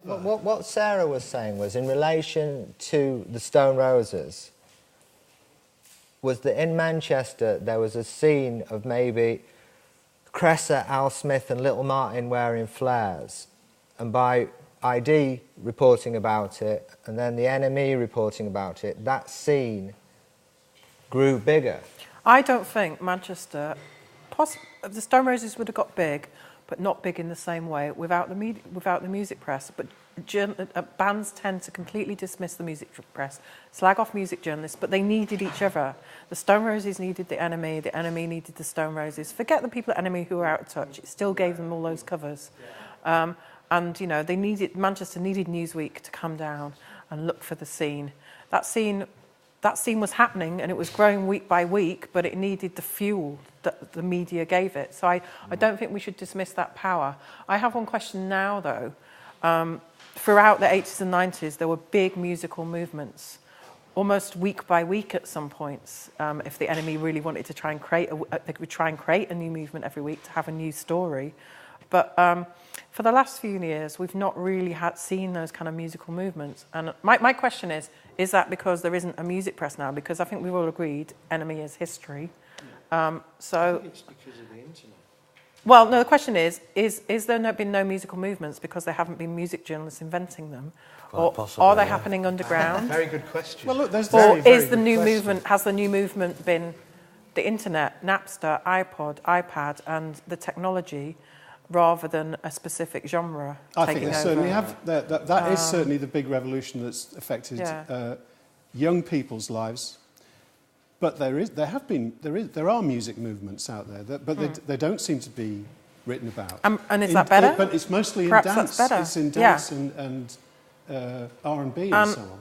What Sarah was saying was, in relation to the Stone Roses, was that in Manchester there was a scene of maybe Cressa, Al Smith and Little Martin wearing flares, and by ID reporting about it and then the NME reporting about it, that scene grew bigger. I don't think Manchester, the Stone Roses would have got big, but not big in the same way without the music press. But bands tend to completely dismiss the music press, slag off music journalists, but they needed each other. The Stone Roses needed the NME needed the Stone Roses. Forget the people at NME who were out of touch. It still gave them all those covers. And, you know, Manchester needed Newsweek to come down and look for the scene. That scene was happening and it was growing week by week, but it needed the fuel that the media gave it. So I don't think we should dismiss that power. I have one question now, though. Throughout the 80s and 90s, there were big musical movements, almost week by week at some points. If the NME really wanted to try and they would try and create a new movement every week to have a new story. But for the last few years, we've not really seen those kind of musical movements. And my question is that because there isn't a music press now? Because I think we've all agreed NME is history. I think it's because of the internet. Well, no, the question is there been no musical movements because there haven't been music journalists inventing them? Or possibly, are they happening underground? Very good question. Well, look, there's Or very is the good new question. movement, has the new movement been the internet, Napster, iPod, iPad, and the technology, rather than a specific genre I taking think they over? certainly have. That is certainly the big revolution that's affected young people's lives. But there are music movements out there, but they don't seem to be written about. And is that better? But it's mostly Perhaps in dance. that's better. It's in dance and R&B and so on.